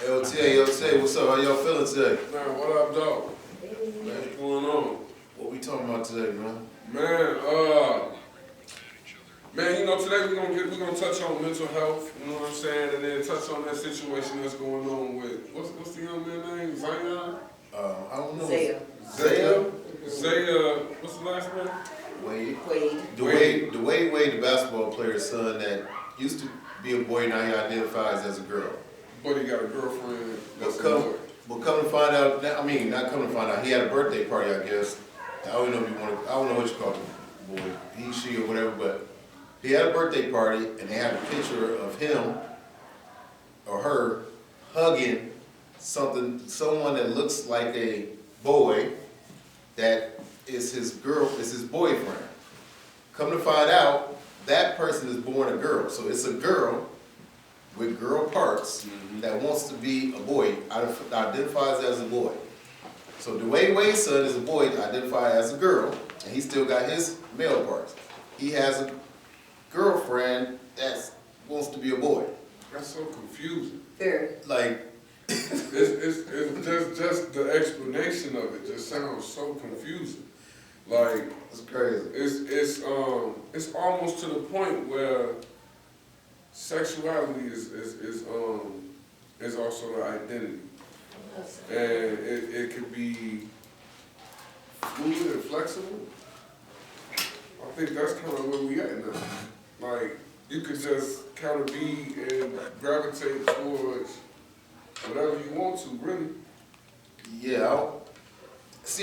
LTA, what's up? How y'all feeling today? Man, what up, dog? What's going on? What we talking about today, man? Man, you know, today we're gonna touch on mental health, you know what I'm saying, and then touch on that situation that's going on with what's the young man's name? Zaya? I don't know. Zaya, what's the last name? Wade. Wade, the basketball player's son that used to be a boy, now he identifies as a girl. But he got a girlfriend that's a boy. But come to find out, not come to find out, he had a birthday party, I guess. I don't know what you call it, boy, he, she, or whatever, but he had a birthday party and they had a picture of him or her hugging someone that looks like a boy that is his boyfriend. Come to find out, that person is born a girl. So it's a girl with girl parts that wants to be a boy, identifies as a boy. So Dwayne Wade's son is a boy identified as a girl, and he still got his male parts. He has a girlfriend that wants to be a boy. That's so confusing. Very. Like, it's just the explanation of it just sounds so confusing. Like, it's crazy. It's almost to the point where sexuality is also the identity, and it could be fluid and flexible. I think that's kind of where we at now. Like, you could just kind of be and gravitate towards whatever you want to, really. Yeah.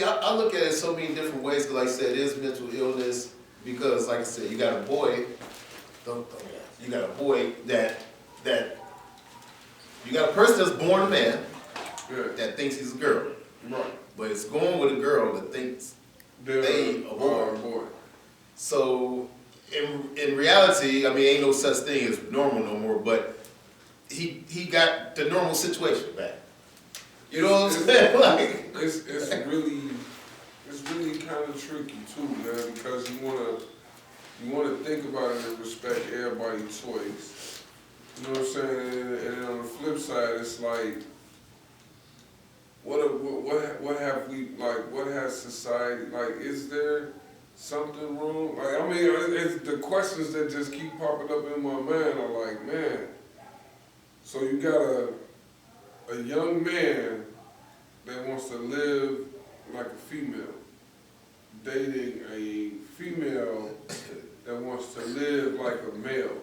I look at it so many different ways, because like I said, it is mental illness, because like I said, you got a boy, you got a boy that you got a person that's born a man, that thinks he's a girl. Right. But it's going with a girl that thinks they a boy. So in reality, I mean, ain't no such thing as normal no more, but he got the normal situation back. You know what I'm saying? Like, it's really kind of tricky too, man, because you wanna think about it and respect everybody's choice. You know what I'm saying? And then on the flip side, it's like, what have we, like, what has society, like, is there something wrong? Like, I mean, it's the questions that just keep popping up in my mind are like, man, so you got a young man that wants to live like a female, dating a female that wants to live like a male.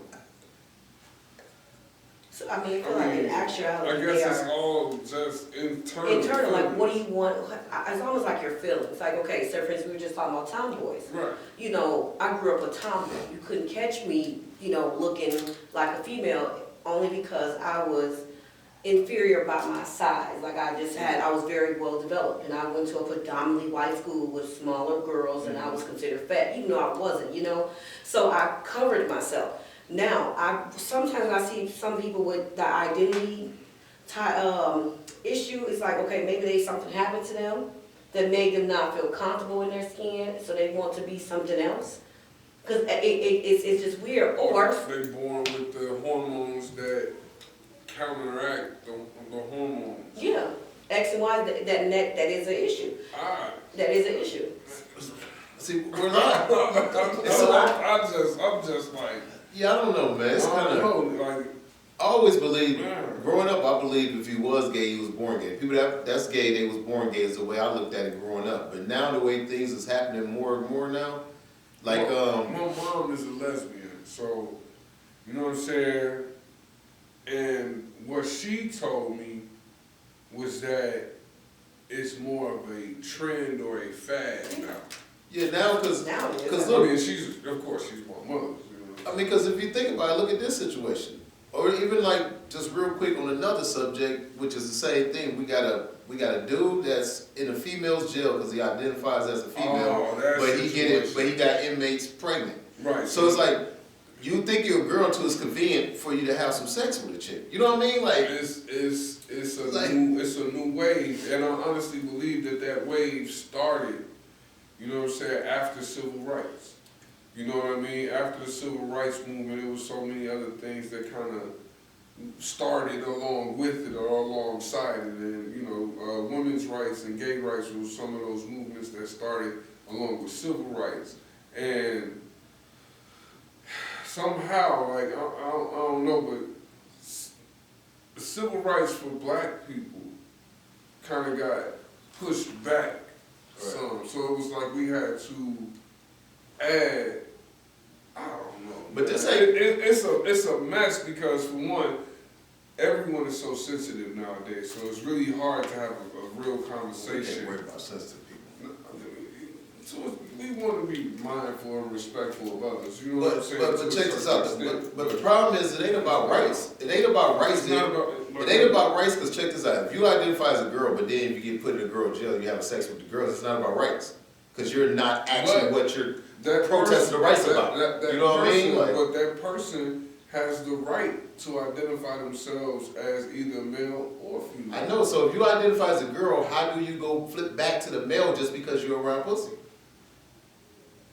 So, I mean, I feel like in actuality, I guess it's all just internal. Internal, like, what do you want? It's almost like your feelings. Like, okay, so for instance, we were just talking about tomboys. Right. You know, I grew up a tomboy. You couldn't catch me, you know, looking like a female only because I was inferior by my size. Like, I was very well developed, and I went to a predominantly white school with smaller girls, and I was considered fat, even though I wasn't, you know? So I covered myself. Now, sometimes I see some people with the identity issue. It's like, okay, maybe something happened to them that made them not feel comfortable in their skin, so they want to be something else. Because it's just weird. Or they're born with the hormones that counteract the hormones. Yeah, X and Y. That is an issue. That is an issue. see, we're not. I'm just like. Yeah, I don't know, man. It's kind of like, I always believed, growing up, I believed if he was gay, he was born gay. People that's gay, they was born gay is the way I looked at it growing up. But now the way things is happening more and more now, like my mom is a lesbian, so you know what I'm saying? And what she told me was that it's more of a trend or a fad now. Yeah, now because look, I mean, she's my mother. I mean, because if you think about it, look at this situation. Or even like, just real quick on another subject, which is the same thing. We got a dude that's in a female's jail because he identifies as a female, but he got inmates pregnant. Right. So it's like, you think you're a girl until it's convenient for you to have some sex with a chick. You know what I mean? Like, it's a new wave, and I honestly believe that wave started, you know what I'm saying, after civil rights. You know what I mean? After the civil rights movement, there was so many other things that kind of started along with it or along sided, and women's rights and gay rights were some of those movements that started along with civil rights, and somehow, like I don't know, but civil rights for black people kind of got pushed back some, so it was like we had to add. I don't know. But this ain't. It's a mess because for one, everyone is so sensitive nowadays, so it's really hard to have a real conversation. We can't worry about sensitive people. So we want to be mindful and respectful of others. You know what I'm saying? But check this out. But the problem is, it ain't about rights. It ain't about rights. It ain't about rights. Because check this out. If you identify as a girl, but then if you get put in a girl jail, you have sex with the girl. It's not about rights. Because you're not actually what you're protesting the rights about. You know what I mean? But that person has the right to identify themselves as either male or female. I know. So if you identify as a girl, how do you go flip back to the male just because you're around pussy?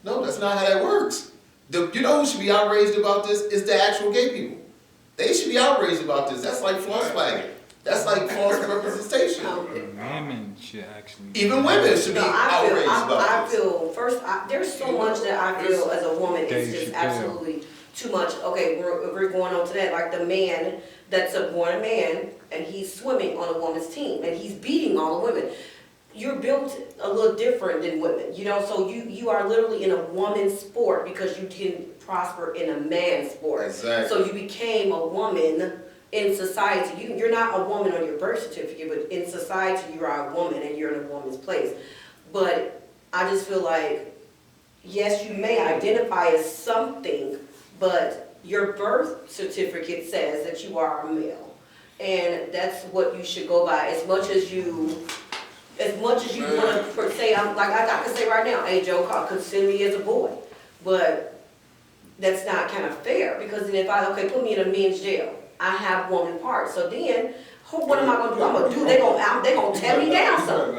No, that's not how that works. You know who should be outraged about this? Is the actual gay people. They should be outraged about this. That's like false flagging. That's like false representation. Women should actually. Even women should be outraged about this. I feel, there's so much that I feel as a woman is just absolutely too much. Okay, we're going on to that. Like the man that's born a man and he's swimming on a woman's team and he's beating all the women. You're built a little different than women, so you are literally in a woman's sport because you didn't prosper in a man's sport. Exactly. So you became a woman in society. You're not a woman on your birth certificate, but in society you are a woman and you're in a woman's place. But I just feel like, yes, you may identify as something, but your birth certificate says that you are a male. And that's what you should go by. As much as you want to say, I can say right now, hey Joe, consider me as a boy, but that's not kind of fair because then if put me in a men's jail, I have woman parts. So then, what am I gonna do? I'm gonna do. They gonna tear me down some.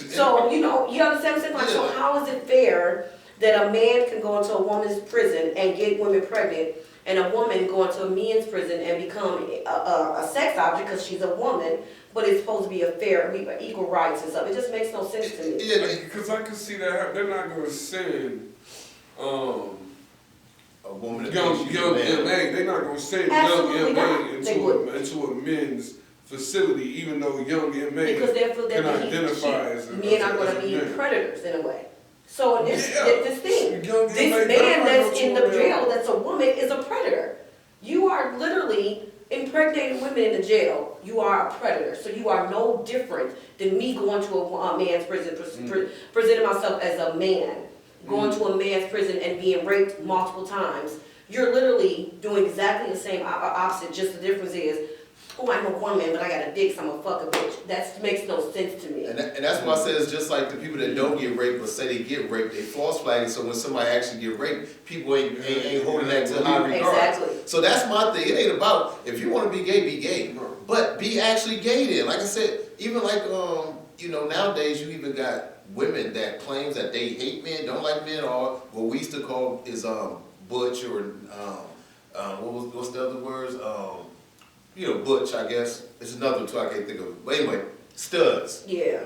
So you understand what I'm saying? Like, so how is it fair that a man can go into a woman's prison and get women pregnant, and a woman go into a men's prison and become a sex object because she's a woman? But it's supposed to be a fair, equal rights and stuff. It just makes no sense to me. Yeah, because I can see that they're not going to send a woman young MA. They're not going to send young MA into a men's facility, even though young MA because they feel can that identify as men are going to be predators in a way. So this thing, this man that's in the jail that's a woman is a predator. You are literally impregnating women in the jail. You are a predator. So you are no different than me going to a man's prison, presenting myself as a man, going to a man's prison and being raped multiple times. You're literally doing exactly the same opposite, just the difference is, oh, I'm a woman, but I got a dick, so I'm a fuck a bitch. That makes no sense to me. And that's why I say it's just like the people that don't get raped, but say they get raped, they false flag it, so when somebody actually get raped, people ain't holding that to high regard. Exactly. So that's my thing. It ain't about, if you want to be gay, but be actually gay then. Like I said, even like, nowadays you even got women that claims that they hate men, don't like men, or what we used to call is butch, or what's the other words? Butch, I guess. It's another one too, I can't think of it. But anyway, studs. Yeah.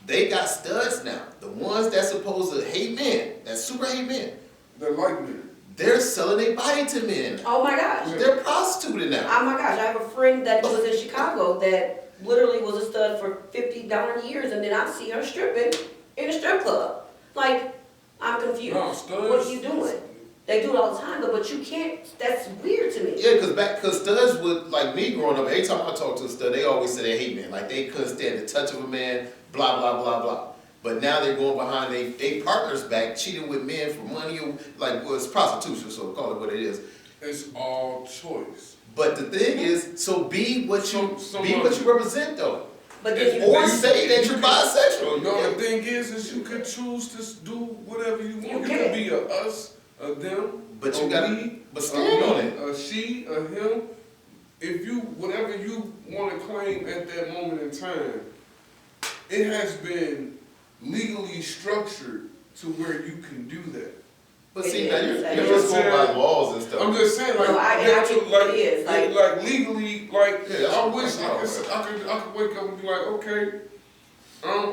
They got studs now. The ones that's supposed to hate men, that super hate men. They're like men. They're selling their body to men. Oh my gosh. They're prostituted now. Oh my gosh, I have a friend that was in Chicago that literally was a stud for 50 darn years, and then I see her stripping in a strip club. Like, I'm confused. No, studs. What are you doing? They do it all the time, but you can't, that's weird to me. Yeah, because studs would, like me growing up, every time I talk to a stud, they always say they hate men. Like they couldn't stand the touch of a man, blah, blah, blah, blah. But now they're going behind they partners back, cheating with men for money, it's prostitution, so call it what it is. It's all choice. But the thing is, so be what you represent though. But then Or say that you're bisexual. No, the thing is you could choose to do whatever you want. You could be a us, a them, but a you gotta, we, but stand on it. A she, a him. If you, whatever you want to claim at that moment in time, it has been legally structured to where you can do that. But It see, now is. you're just going by laws and stuff. I'm just saying, like, No, I yeah, get what it is, like legally, like, Yeah, that's I what wish I'm I could wake up and be like, okay, I'm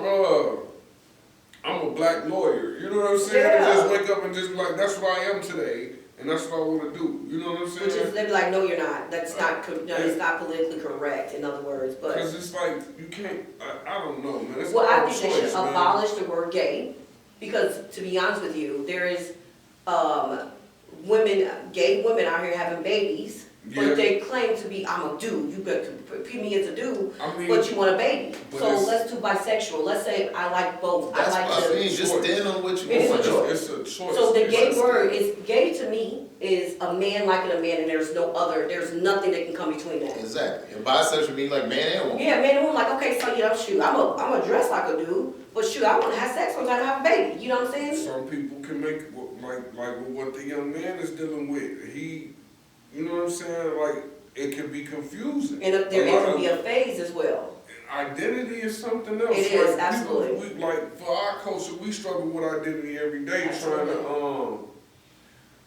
a black lawyer. You know what I'm saying? Yeah. And just wake up and just be like, that's what I am today, and that's what I want to do. You know what I'm saying? Which is, they'd be like, no, you're not. That's not, no, it's not politically correct, in other words, but. Because it's like, you can't, I don't know, man. It's Well, a I think they choice, should man. abolish the word gay, because to be honest with you, there is, gay women out here having babies, Yeah. but they claim to be, I'm a dude, you got to put me as a dude, I mean, but you want a baby. but So it's- let's do bisexual, let's say I like both, I That's like what I mean, the. just stand on what you It is a want. choice. It's a choice. So the It's gay just- word is, gay to me is a man liking a man and there's no other, there's nothing that can come between that. Exactly. And bisexual means like man and woman. Yeah, man and woman, like, okay, so, you know, shoot, I'm a dress like a dude, but shoot, I wanna have sex, I'm gonna have a baby, you know what I'm saying? Some people can make, like what the young man is dealing with. He, you know what I'm saying? Like, it can be confusing. And if there, it can be a phase as well. Identity is something else. It is, Like, absolutely. We, like, for our culture, we struggle with identity every day, trying to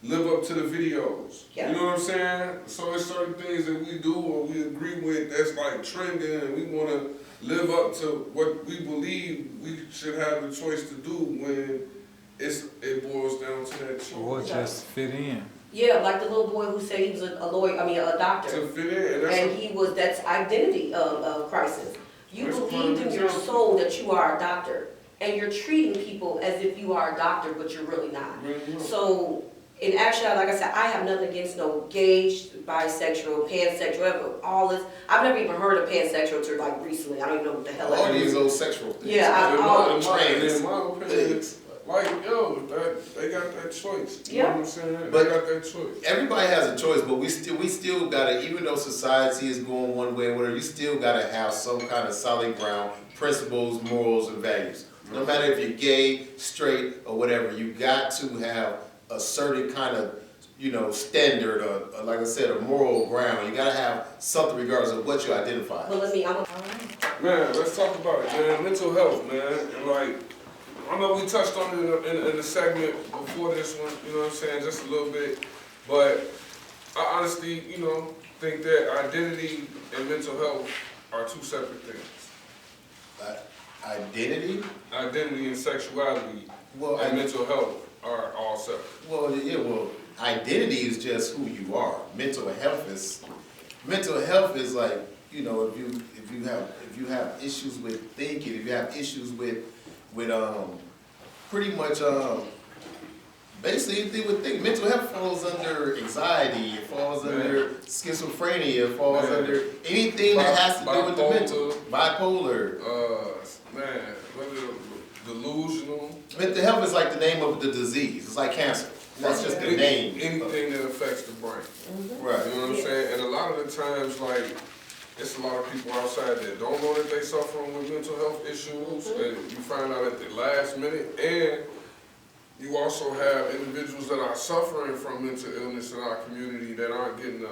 live up to the videos. Yeah. You know what I'm saying? So it's certain things that we do or we agree with that's like trending, and we want to live up to what we believe we should have the choice to do when it boils down to that choice. Or just fit in. Yeah, like the little boy who said he was a lawyer, a doctor. To fit in, and that's And that's identity crisis. You That's believed in your part of the soul that you are a doctor, and you're treating people as if you are a doctor, but you're really not. really So, in actuality, like I said, I have nothing against no gay, bisexual, pansexual, ever, all this. I've never even heard of pansexual till like recently. I don't even know what the hell All that these is. old sexual things. Yeah, in trans my opinion, things. like, yo, they got that choice. You Yeah. know what I'm saying? But- They got that choice. Everybody has a choice, but we still gotta, even though society is going one way or whatever, you still gotta have some kind of solid ground, principles, morals, and values. No matter if you're gay, straight, or whatever, you got to have a certain kind of, standard, or like I said, a moral ground. You gotta have something regardless of what you identify But as. all right. Man, let's talk about it, man. Mental health, man. And like, I know we touched on it in the segment before this one, you know what I'm saying, just a little bit. But I honestly, think that identity and mental health are two separate things. Identity? Identity and sexuality Well, and mental health are all separate. Identity is just who you are. Mental health is like, if you have issues with thinking, if you have issues with pretty much basically anything with thinking. Mental health falls under anxiety, it falls under schizophrenia, it falls under anything that has to do with the mental. Bipolar. Delusional. Mental health is like the name of the disease. It's like cancer. That's just the name. Anything that affects the brain. Right. You know what I'm saying? And a lot of the times, like, it's a lot of people outside that don't know that they suffering with mental health issues, and you find out at the last minute. And you also have individuals that are suffering from mental illness in our community that aren't getting the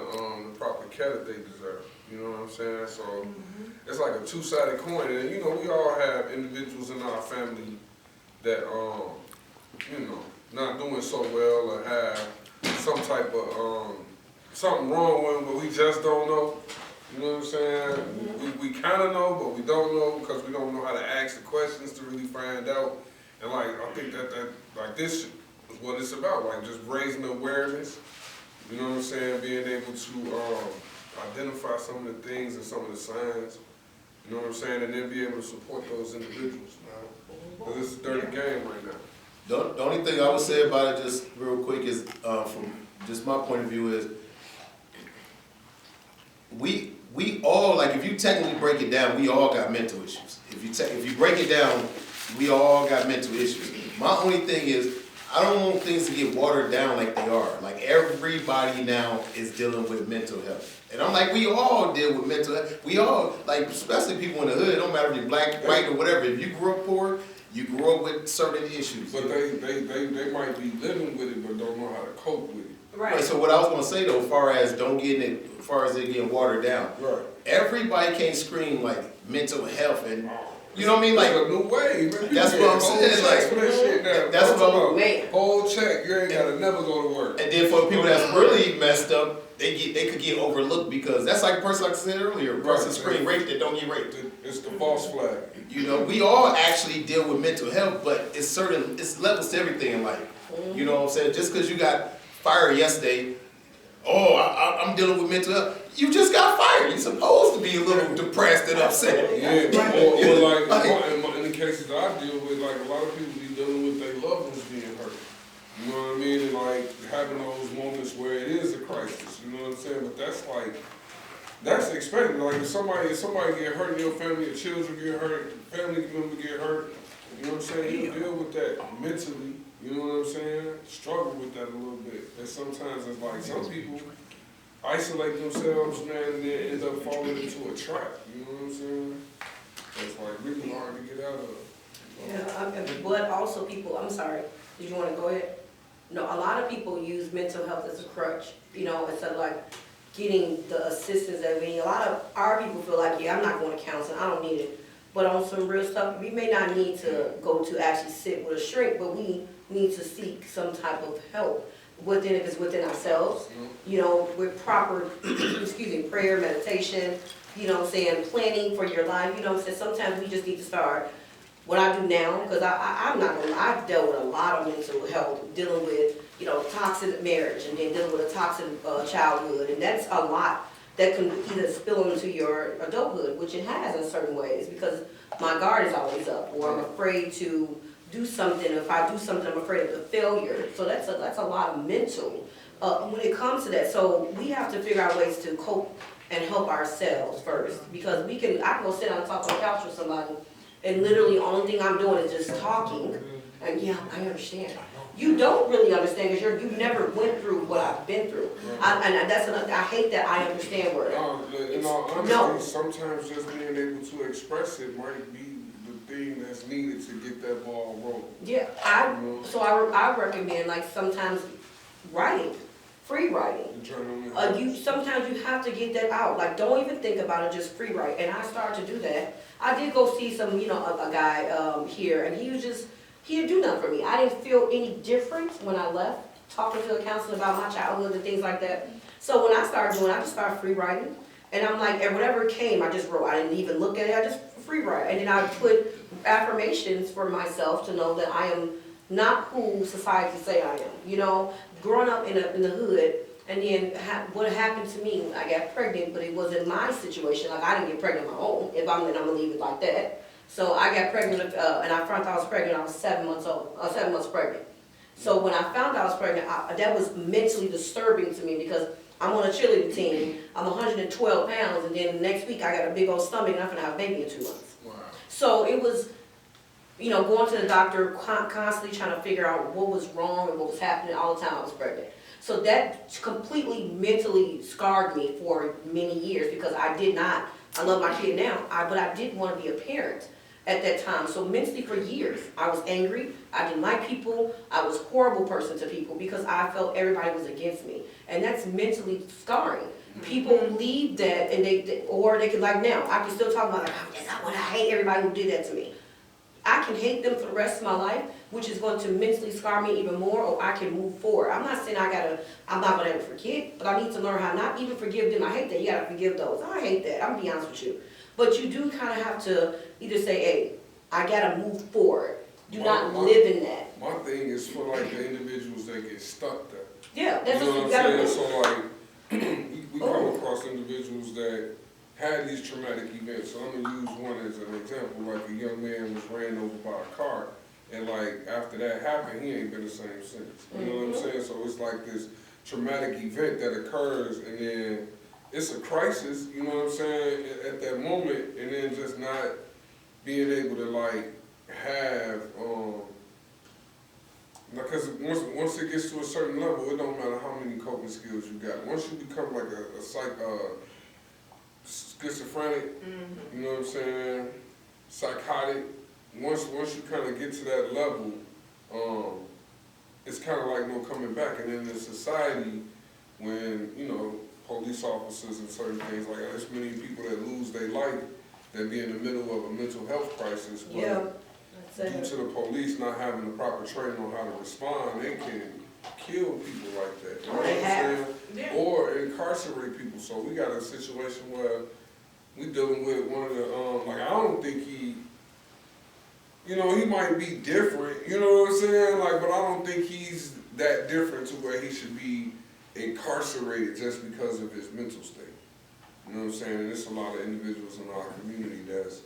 proper care that they deserve. You know what I'm saying? So it's like a two-sided coin. And we all have individuals in our family that not doing so well or have some type of something wrong with them, but we just don't know. You know what I'm saying? We kind of know, but we don't know because we don't know how to ask the questions to really find out. And like, I think that like this is what it's about, like just raising awareness. You know what I'm saying? Being able to identify some of the things and some of the signs. You know what I'm saying? And then be able to support those individuals, man. Because it's a dirty game right now. The only thing I would say about it, just real quick, is from just my point of view is we all, like, if you technically break it down, we all got mental issues. If you break it down, we all got mental issues. My only thing is, I don't want things to get watered down like they are. Like, everybody now is dealing with mental health. And I'm like, we all deal with mental health. We all, like, especially people in the hood, it don't matter if you're black, white, or whatever. If you grew up poor, you grew up with certain issues. But they might be living with it, but don't know how to cope with it. Right, so what I was gonna say though, as far as it getting watered down. Right. Everybody can't scream like mental health, and You know what I mean? Like, it's a new wave, man. that's what I'm saying. Like, for that shit now. that's what I'm. Man. Whole check, you ain't gotta never go to work. And then for the people that's really messed up, they could get overlooked because that's like a person, like I said earlier, a person scream rape that don't get raped. It's the false flag. You know, we all actually deal with mental health, but it's levels to everything in life. You know what I'm saying? Just because you got fired yesterday, I'm dealing with mental health. You just got fired. You're supposed to be a little depressed and upset. Yeah, or like in the cases that I deal with, like a lot of people be dealing with their loved ones being hurt. You know what I mean? And like having those moments where it is a crisis. You know what I'm saying? But that's expected. Like if somebody get hurt in your family, your children get hurt, family member get hurt. You know what I'm saying? You deal with that mentally. You know what I'm saying? Struggle with that a little bit. And sometimes it's like some people isolate themselves, man, and then end up falling into a trap. You know what I'm saying? It's like really hard to get out of. Yeah, but also people, I'm sorry, did you want to go ahead? No, a lot of people use mental health as a crutch, you know, instead of like getting the assistance that we need. A lot of our people feel like, yeah, I'm not going to counseling, I don't need it. But on some real stuff, we may not need to go to actually sit with a shrink, but we need to seek some type of help within, if it's within ourselves, you know, with proper, prayer, meditation, you know what I'm saying, planning for your life, you know what I'm saying. Sometimes we just need to start, what I do now, because I'm not gonna, I've dealt with a lot of mental health, dealing with, you know, toxic marriage, and then dealing with a toxic childhood, and that's a lot that can either spill into your adulthood, which it has in certain ways, because my guard is always up, or I'm afraid to do something. If I do something, I'm afraid of the failure. So that's a lot of mental when it comes to that. So we have to figure out ways to cope and help ourselves first, because I can go sit on top of the couch with somebody, and literally the only thing I'm doing is just talking, and yeah, I understand. You don't really understand because you never went through what I've been through. And that's another, I hate that I understand word. In all honesty, sometimes just being able to express it might be the thing that's needed to get that ball rolling. Yeah, I recommend like sometimes writing, free writing. Sometimes you have to get that out. Like don't even think about it, just free write. And I started to do that. I did go see some, a guy here, and he didn't do nothing for me. I didn't feel any different when I left, talking to a counselor about my childhood and things like that. So when I started doing, I just started free writing. And I'm like, and whatever came, I just wrote. I didn't even look at it, I just free write. And then I put affirmations for myself to know that I am not who society say I am. You know, growing up in the hood, and then what happened to me, I got pregnant, but it wasn't my situation. Like I didn't get pregnant on my own, I'm gonna leave it like that. So I got pregnant, and I found out I was pregnant, I was 7 months old, 7 months pregnant. So when I found out I was pregnant, that was mentally disturbing to me, because I'm on a cheerleading team, I'm 112 pounds, and then next week I got a big old stomach, and I'm gonna have a baby in 2 months. Wow. So it was, going to the doctor, constantly trying to figure out what was wrong and what was happening all the time I was pregnant. So that completely mentally scarred me for many years, because I love my kid now, but I didn't want to be a parent at that time. So mentally for years, I was angry, I didn't like people, I was a horrible person to people because I felt everybody was against me. And that's mentally scarring. People leave that, and they can, like now, I can still talk about, I hate everybody who did that to me. I can hate them for the rest of my life, which is going to mentally scar me even more, or I can move forward. I'm not saying I'm not gonna ever forget, but I need to learn how not even forgive them. I hate that, you gotta forgive those. I hate that, I'm gonna be honest with you. But you do kind of have to either say, hey, I gotta move forward. Do not live in that. My thing is for like the individuals that get stuck there. Yeah, that's what you gotta do. So like, we come across individuals that had these traumatic events. So I'm gonna use one as an example. Like a young man was ran over by a car, and like after that happened, he ain't been the same since. You know what I'm saying? So it's like this traumatic event that occurs, and then it's a crisis, you know what I'm saying, at that moment, and then just not being able to like have, because once it gets to a certain level, it don't matter how many coping skills you got. Once you become like a schizophrenic, you know what I'm saying, psychotic, once you kind of get to that level, it's kind of like no coming back. And then in society, when, police officers and certain things, like there's many people that lose their life that be in the middle of a mental health crisis, but Yeah, that's due it. to the police not having the proper training on how to respond, they can kill people like that. You know what They I'm have. saying? Or incarcerate people. So we got a situation where we dealing with one of the, like, I don't think he, you know, he might be different, you know what I'm saying? Like, but I don't think he's that different to where he should be incarcerated just because of his mental state. You know what I'm saying? And there's a lot of individuals in our community that's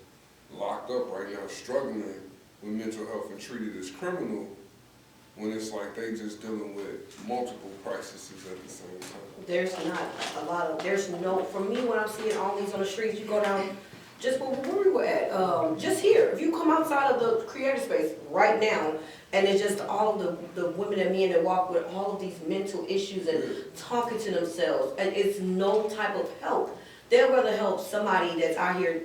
locked up right now struggling with mental health and treated as criminal when it's like they just dealing with multiple crises at the same time. There's not a lot of, there's no, for me, when I'm seeing all these on the streets, you go down, just where we were at, just here, if you come outside of the creative space right now, and it's just all of the women and men that walk with all of these mental issues and talking to themselves, and it's no type of help. They'd rather help somebody that's out here,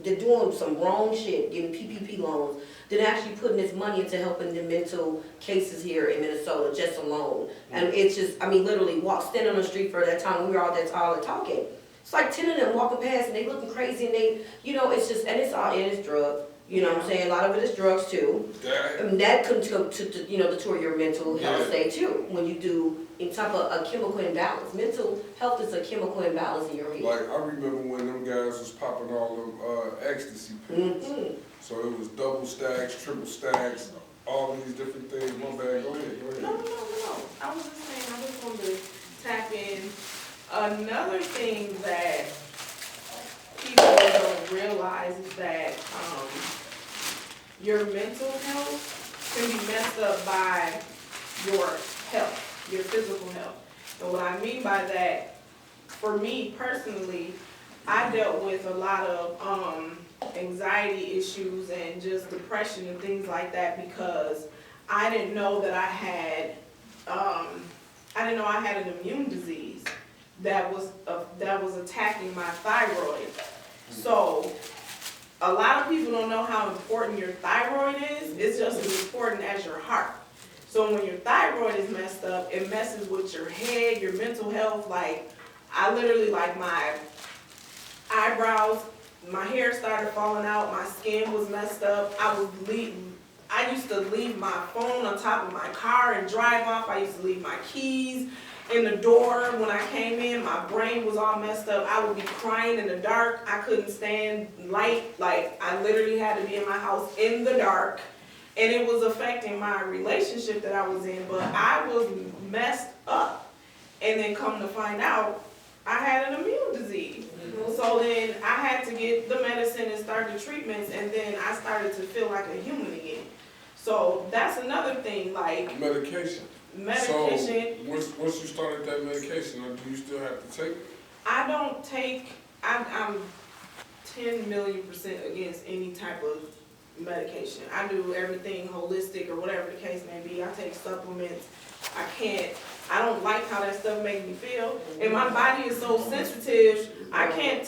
they're doing some wrong shit, getting PPP loans, than actually putting this money into helping the mental cases here in Minnesota just alone. And it's just, I mean, literally standing on the street for that time, we were all there all talking. It's like 10 of them walking past and they looking crazy and they, you know, it's just, and it's all, and it's drugs. You know what I'm saying? A lot of it is drugs too. And that could to you know, detour your mental health state too. When you do in type of a chemical imbalance. Mental health is a chemical imbalance in your head. Like, I remember when them guys was popping all them ecstasy pills. So it was double stacks, triple stacks, all these different things. My bad, go ahead. No. I was just saying, I just wanted to tap in. Another thing that people don't realize is that your mental health can be messed up by your health, your physical health. And what I mean by that, for me personally, I dealt with a lot of anxiety issues and just depression and things like that because I didn't know that I had an immune disease that was attacking my thyroid. So a lot of people don't know how important your thyroid is. It's just as important as your heart. So when your thyroid is messed up, it messes with your head, your mental health. Like, I literally, like, my eyebrows, my hair started falling out, my skin was messed up. I used to leave my phone on top of my car and drive off. I used to leave my keys in the door when I came in. My brain was all messed up. I would be crying in the dark. I couldn't stand light. Like, I literally had to be in my house in the dark. And it was affecting my relationship that I was in. But I was messed up. And then come to find out, I had an immune disease. So then I had to get the medicine and start the treatments. And then I started to feel like a human again. So that's another thing, like Medication. So once you started that medication, do you still have to take it? I don't take, I'm 10 million% against any type of medication. I do everything holistic or whatever the case may be. I take supplements. I don't like how that stuff makes me feel. And my body is so sensitive, I couldn't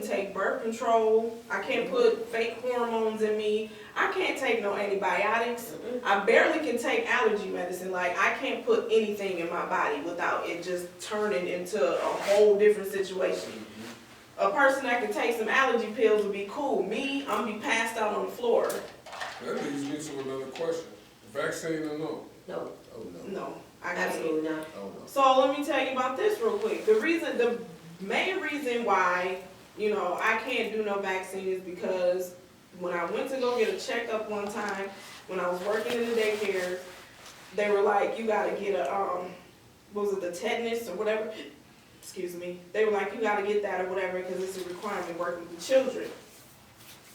take birth control. I can't put fake hormones in me. I can't take no antibiotics. I barely can take allergy medicine. Like, I can't put anything in my body without it just turning into a whole different situation. A person that can take some allergy pills would be cool. Me, I'm gonna be passed out on the floor. That leads me to another question. Vaccine or no? No. Oh, no. No, I can't. Absolutely not. Oh, no. So let me tell you about this real quick. The main reason why, you know, I can't do no vaccine is because when I went to go get a checkup one time, when I was working in the daycare, they were like, you gotta get the tetanus or whatever? Excuse me. They were like, you gotta get that or whatever because it's a requirement working with children.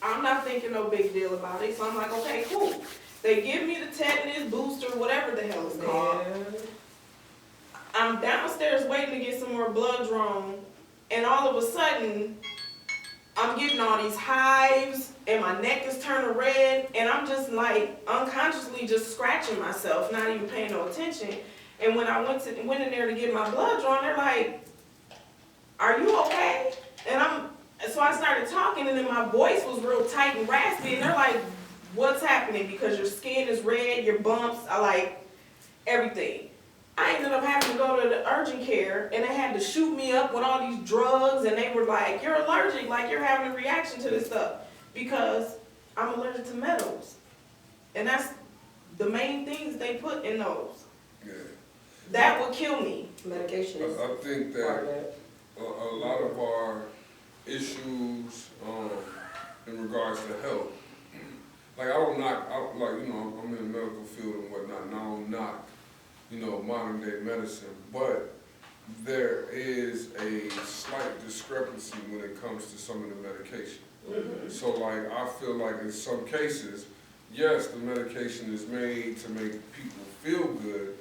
I'm not thinking no big deal about it, so I'm like, okay, cool. They give me the tetanus booster, whatever the hell it's called. I'm downstairs waiting to get some more blood drawn, and all of a sudden, I'm getting all these hives, and my neck is turning red, and I'm just like unconsciously just scratching myself, not even paying no attention. And when I went in there to get my blood drawn, they're like, "Are you okay?" So I started talking, and then my voice was real tight and raspy, and they're like, "What's happening?" Because your skin is red, your bumps, I like everything. I ended up having to go to the urgent care, and they had to shoot me up with all these drugs, and they were like, you're allergic, like you're having a reaction to this stuff, because I'm allergic to metals. And that's the main things they put in those. Yeah. That would kill me. Medication is I think part of that that. a lot of our issues in regards to health, like I don't knock, like, you know, I'm in the medical field and whatnot, and I don't knock, you know, modern day medicine, but there is a slight discrepancy when it comes to some of the medication. Mm-hmm. So like, I feel like in some cases, yes, the medication is made to make people feel good,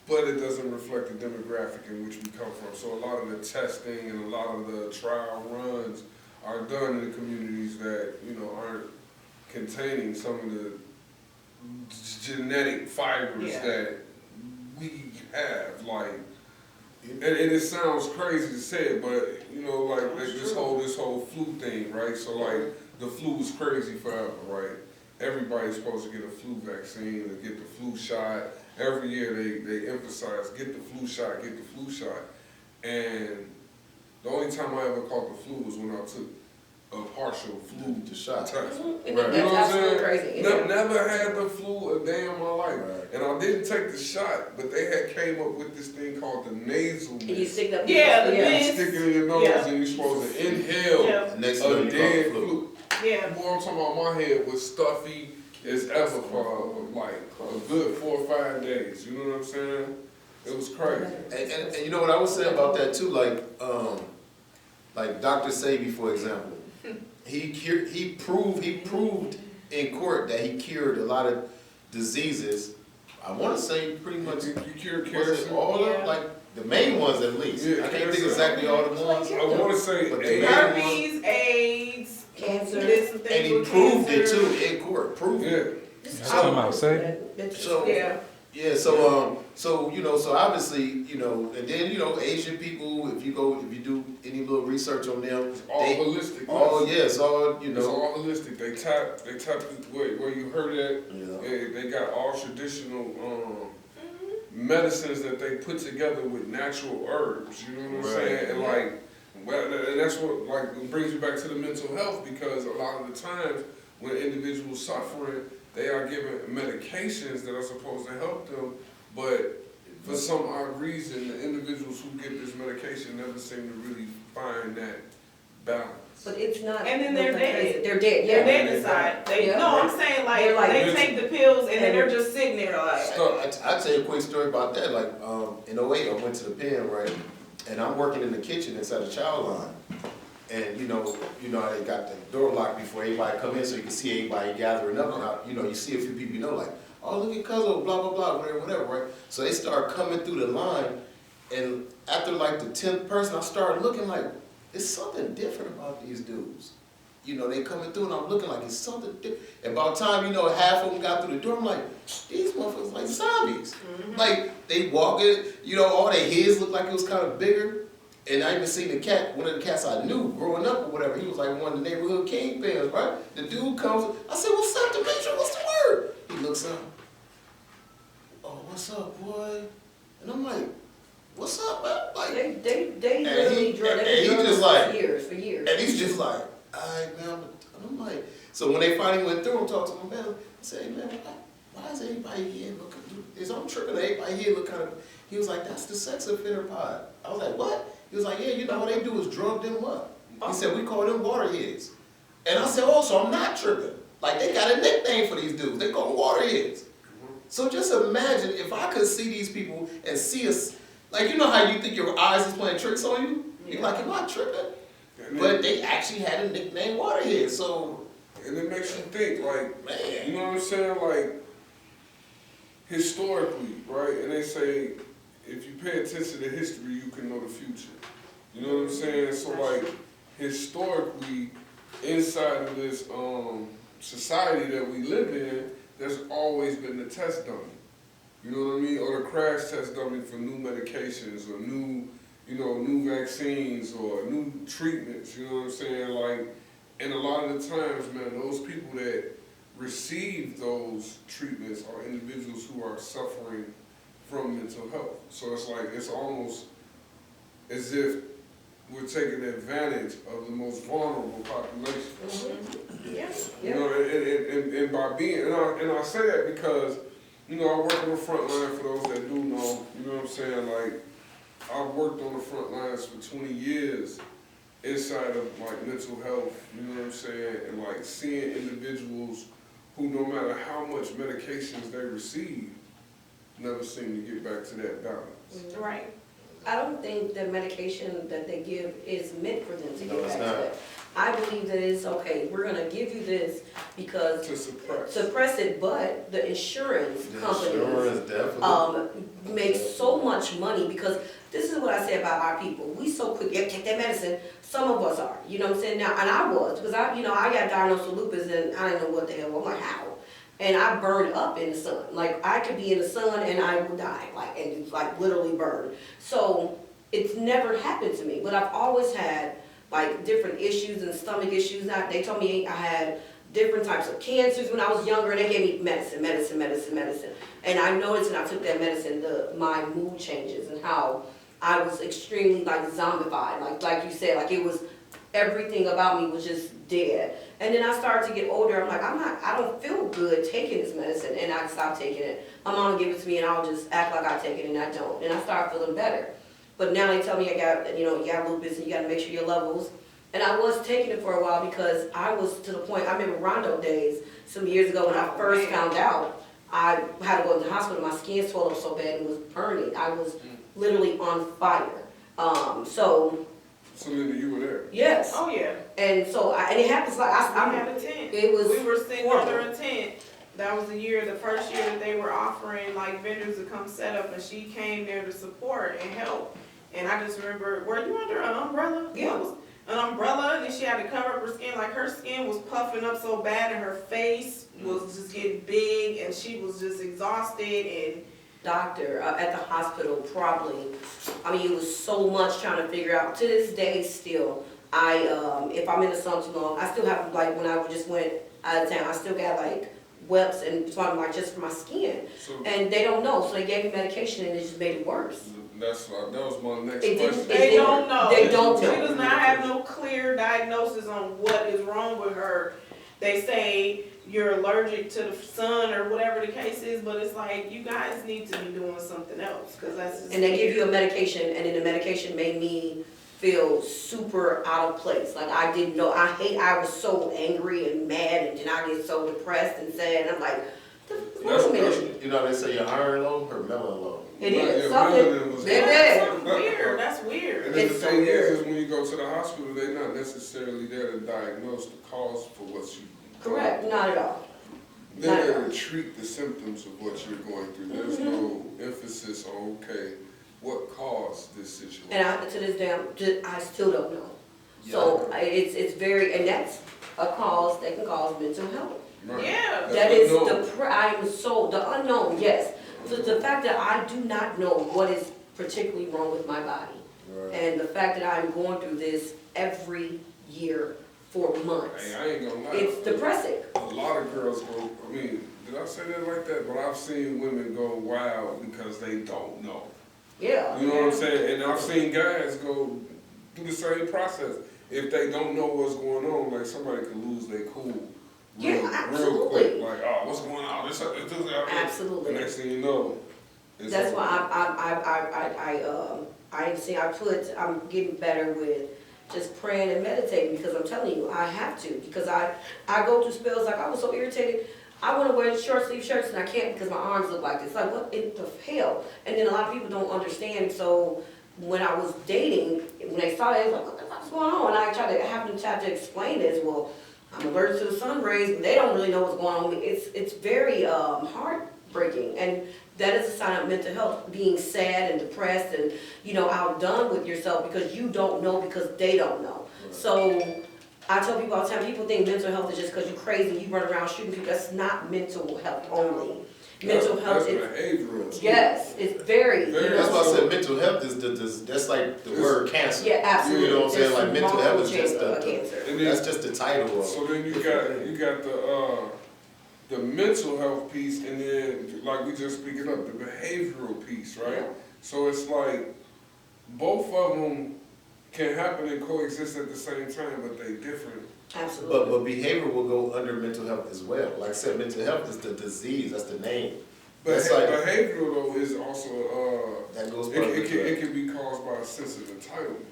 but it doesn't reflect the demographic in which we come from. So a lot of the testing and a lot of the trial runs are done in the communities that, you know, aren't containing some of the genetic fibers Yeah. that we have, like, and it sounds crazy to say it, but you know, like this whole flu thing, right? So like the flu is crazy forever, right? Everybody's supposed to get a flu vaccine or get the flu shot. Every year they emphasize get the flu shot, get the flu shot. And the only time I ever caught the flu was when I took a partial flu The shot. test. And You that's know what I'm absolutely saying? crazy. Never had the flu a day in my life. Right. And I didn't take the shot, but they had came up with this thing called the nasal And you mist. stick that. Yeah, the You mist. stick it in your nose Yeah. and you're supposed to inhale Yeah. Next thing you a know, dead you got the flu. flu. Yeah. Boy, I'm talking about my head was stuffy as ever for like a good 4 or 5 days. You know what I'm saying? It was crazy. And you know what I would say about that too, like Dr. Sebi, for example, he proved in court that he cured a lot of diseases. I want to say pretty much You cured was it cancer. all of them? Yeah. Like the main ones at least. Yeah, I can't think cancer. exactly all the ones. I want to say But the AIDS. Herpes, AIDS, Cancer. this and And things he with proved it cancer. too in court. Proved it. Yeah. You talking about Sadie? So Yeah. yeah, so you know, so obviously, you know, and then you know, Asian people, if you do any little research on them, It's all they, holistic. all yes, all you It's know, all holistic. They tap where you heard that. you know. They got all traditional medicines that they put together with natural herbs. You know what I'm Right. saying? And like, well, and that's what like brings me back to the mental health, because a lot of the times when individuals suffering, they are given medications that are supposed to help them, but for some odd reason, the individuals who get this medication never seem to really find that balance. But it's not. And then they're dead. They're dead, They're yeah. dead inside. They, Yeah. no, I'm saying like, They're like- they take the pills and then they're just sitting there like. I'll tell you a quick story about that. Like in 08, I went to the pen, right, and I'm working in the kitchen inside the child line, and you know how they got the door locked before everybody come in, so you can see everybody gathering up. And you know, you see a few people, you know, like, oh, look at Cuzzo, blah blah blah, whatever, right? So they start coming through the line, and after like the 10th person, I started looking like, there's something different about these dudes. You know, they coming through, and I'm looking like it's something different. And by the time, you know, half of them got through the door, I'm like, these motherfuckers like zombies. Like, they walking, you know, all their heads looked like it was kind of bigger. And I even seen the cat, one of the cats I knew growing up or whatever, he was like one of the neighborhood kingpins, right? The dude comes, I said, what's up, Demetri, what's the word? He looks up, oh, what's up, boy? And I'm like, what's up, man? Like, They And literally he- drug, and they he drug just us like- for years. and he's just like, all right, man. And I'm like, so when they finally went through and talked to my man, I said, hey, man, why is everybody here looking, I'm tripping, everybody here look kind of, he was like, that's the sex offender pod. I was like, what? He was like, yeah, you know what they do is drug them up. He said, we call them waterheads. And I said, oh, so I'm not tripping. Like, they got a nickname for these dudes. They call them waterheads. So just imagine if I could see these people and see us, like, you know how you think your eyes is playing tricks on you? You're like, am I tripping? And But they actually had a nickname Waterhead, so and it makes you think, like, man. you know what I'm saying? Like, historically, right? And they say, if you pay attention to history, you can know the future. You know what I'm saying? So, like, historically, inside of this society that we live in, there's always been the test dummy. You know what I mean? Or the crash test dummy for new medications or new vaccines or new treatments. You know what I'm saying? Like, and a lot of the times, man, those people that receive those treatments are individuals who are suffering from mental health. So it's like, it's almost as if we're taking advantage of the most vulnerable population. Yes. You know, and by being, and I say that because, you know, I work on the front line for those that do know, you know what I'm saying, like, I've worked on the front lines for 20 years inside of like mental health, you know what I'm saying, and like seeing individuals who no matter how much medications they receive, never seem to get back to that balance. Right. I don't think the medication that they give is meant for them to No, get it's back to not. that. I believe that it's, okay, we're gonna give you this because To suppress. suppress it, but the insurance The companies insurance definitely. make so much money because this is what I say about our people. We so quick, yeah, take that medicine. Some of us are, you know what I'm saying? Now, and I was, because I got diagnosed with lupus and I didn't know what the hell, I'm like, how? And I burned up in the sun. Like, I could be in the sun and I would die, and literally burn. So, it's never happened to me, but I've always had, like, different issues and stomach issues. They told me I had different types of cancers when I was younger, and they gave me medicine. And I noticed when I took that medicine, my mood changes and how I was extremely, like, zombified. Like you said, like, it was, everything about me was just dead. And then I started to get older. I'm like, I don't feel good taking this medicine, and I stopped taking it. My mom would give it to me, and I'll just act like I take it, and I don't. And I started feeling better. But now they tell me you got lupus, and you got to make sure your levels. And I was taking it for a while because I was to the point. I remember Rondo days some years ago when I first found out. I had to go to the hospital. My skin swelled up so bad and was burning. I was literally on fire. So then you were there. Yes. Oh, yeah. And so, and it happens like We had a tent. It was We were sitting horrible. under a tent. That was the first year that they were offering like vendors to come set up, and she came there to support and help. And I just remember, were you under an umbrella? Yeah. What was an umbrella? And then she had to cover up her skin. Like her skin was puffing up so bad, and her face was just getting big, and she was just exhausted. And Doctor at the hospital probably, it was so much trying to figure out. To this day still, if I'm in the sun too long, I still have, like, when I just went out of town, I still got, like, webs and something, like, just for my skin. So And they don't know, so they gave me medication and it just made it worse. that was my next It didn't- question. they don't know. They don't She know. does not have no clear diagnosis on what is wrong with her. They say you're allergic to the sun or whatever the case is, but it's like, you guys need to be doing something else, because that's just. And they give you a medication, and then the medication made me feel super out of place. Like, I didn't know, I was so angry and mad, and then I get so depressed and sad, and I'm like, wait a minute. You know, they say your iron low, her melon low. It Right, is yeah, something, melanin was- it That's is. something weird, that's weird. And then the It's so thing weird. is when you go to the hospital, they're not necessarily there to diagnose the cause for what you. Correct, not at all. They're Not at there all. to treat the symptoms of what you're going through. There's no emphasis on, okay, what caused this situation. And to this day, I still don't know. So it's very, and that's a cause that can cause mental health. Right. Yeah. That is unknown. the unknown, yes. So the fact that I do not know what is particularly wrong with my body. Right. And the fact that I'm going through this every year for months, Hey, I ain't gonna lie. it's depressing. A lot of girls go, did I say that like that? But I've seen women go wild because they don't know. Yeah. You know what I'm saying? And I've seen guys go do the same process. If they don't know what's going on, like somebody could lose their cool real, Yeah, real absolutely. quick. Like, oh, what's going on? This out here. Absolutely. The next thing you know, it's That's over. why I'm getting better with just praying and meditating, because I'm telling you, I have to, because I go through spells. Like, I was so irritated. I want to wear short sleeve shirts and I can't because my arms look like this. Like, what in the hell? And then a lot of people don't understand. So when I was dating, when they saw it, they was like, what the fuck's going on? And I have to explain this. Well, I'm allergic to the sun rays, but they don't really know what's going on with me. It's very heartbreaking, and that is a sign of mental health, being sad and depressed and, outdone with yourself because you don't know, because they don't know. Right. So I tell people all the time, people think mental health is just because you're crazy, you run around shooting people. That's not mental health only. Mental health That's is, behavioral. yes, it's very, That's why I said mental health that's like the word cancer. yeah, absolutely. You know what I'm saying? There's Like, mental multiple health is just changes of the cancer. And then- that's just the title of So then you got the mental health piece, and then, like we just speaking up, the behavioral piece, right? Yeah. So it's like, both of them can happen and coexist at the same time, but they different. Absolutely. But behavior will go under mental health as well. Like I said, mental health is the disease, that's the name. But That's like, behavioral though is also, that goes part of it can be caused by a sense of entitlement.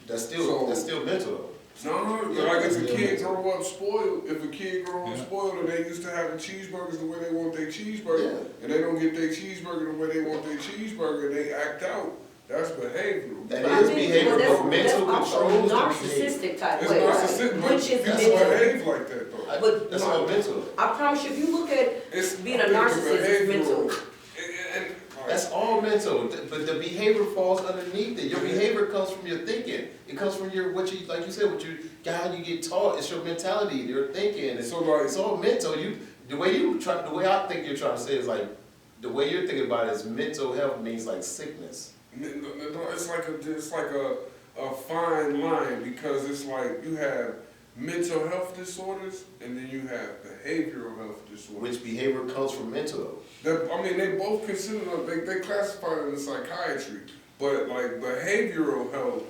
that's still mental though. No, Yeah, like if a yeah. kid grow up spoiled, Yeah. and they used to having cheeseburgers the way they want their cheeseburger, Yeah. and they don't get their cheeseburger the way they want their cheeseburger, they act out. That's behavioral. That But is I mean, behavior, that's- but mental that's also controls the behavior. narcissistic type It's way, narcissistic, but which is people mental. behave like that though. But That's all mental. I promise you, if you look at It's being a I think the narcissist, it's mental. behavioral- and- That's all mental, but the behavior falls underneath it. Your behavior comes from your thinking. It comes from your, like you said, how you get taught. It's your mentality, your thinking. So like, It's all mental. The way I think you're trying to say is like, the way you're thinking about it is mental health means like sickness. no, it's like a fine line, because it's like you have mental health disorders and then you have behavioral health disorders. Which behavior comes from mental though. They both consider them, they classify it in psychiatry, but like behavioral health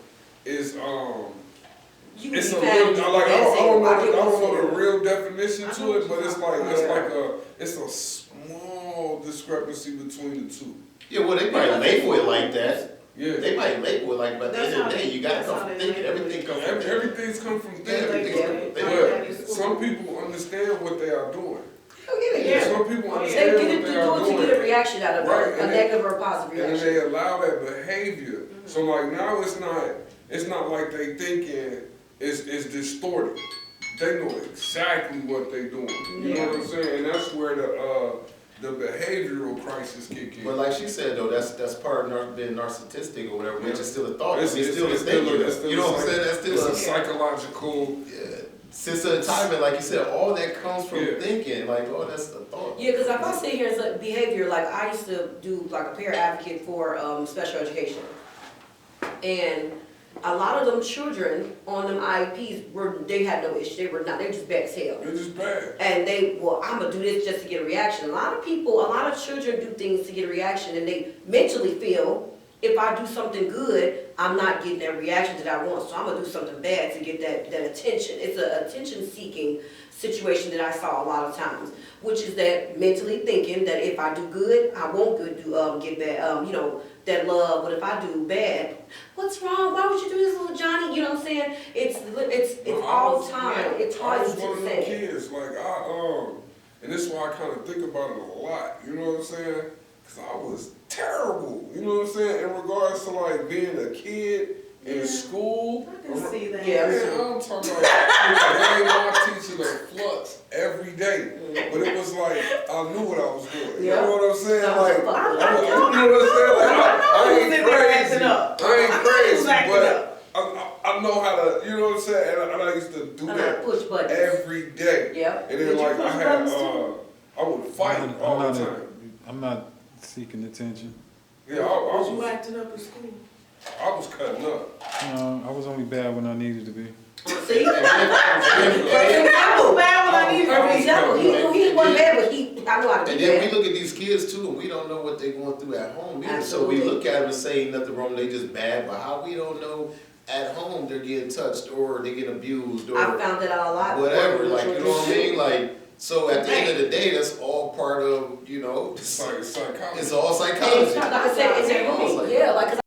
is You it's a can real, imagine like I don't know what the real definition I to know it, but Yeah. it's a small discrepancy between the two. Yeah, well, they might label it like that. Yeah. They might label it like, but at the end of the day, you gotta That's come how from they thinking. label it. Everything comes from thinking. Everything's come from Yeah, thinking. everything's come from Yeah. thinking. But some people understand what they are doing. Yeah. Some people They understand get what it to they do are it to doing. get a reaction out of Right, it, a and negative or a positive And then reaction. they allow that behavior. So like now it's not like they thinking is distorted. They know exactly what they doing. You know what I'm saying? And that's where the behavioral crisis kick in. But like she said though, that's part of being narcissistic or whatever, which is still a thought. It's It's still a thinking. You know what I'm saying? That's It's still a a psychological. yeah. Since the time, like you said, all that comes from Yeah. thinking. Like, oh, that's the thought. Yeah, because if I sit here and say behavior, like I used to do like a peer advocate for special education. And a lot of them children on them IEPs they had no issue. They were just bad as hell. It's just bad. And I'm gonna do this just to get a reaction. A lot of children do things to get a reaction, and they mentally feel if I do something good, I'm not getting that reaction that I want, so I'm gonna do something bad to get that attention. It's an attention-seeking situation that I saw a lot of times, which is that mentally thinking that if I do good, I won't get bad, that love. But if I do bad, what's wrong? Why would you do this, little Johnny? You know what I'm saying? It's all time. It's I hard was to one of them say. kids, like and this is why I kind of think about it a lot. You know what I'm saying? Because I was terrible. You know what I'm saying? In regards to like being a kid in school. I can see that. Yeah. Man, I'm talking about my teacher the flux every day, but it was like I knew what I was doing. You Yeah. know what I'm saying? Like, you know what I I'm saying? Like, I ain't was crazy. acting up. I ain't I know he was crazy, acting but up. I know how to. You know what I'm saying? And I used to do I'm that gonna push buttons. every day. Yep. And then Did you like push I had, buttons too? I would fight all the time. I'm not seeking attention. Yeah, Was you acting up in school? I was cutting up. I was only bad when I needed to be. See? I was bad when I needed to For be. example, he wasn't bad, but I know how to And do then that. we look at these kids too, and we don't know what they're going through at home either. So we Absolutely. look at them and say nothing wrong, they just bad, but how we don't know at home they're getting touched or they get abused or I found that out a lot. whatever, like, you know what I mean? Like, so at the end of the day, that's all part of, It's like psychology. it's all And psychology. it's not, like I said, it's a It's all yeah, like, 'cause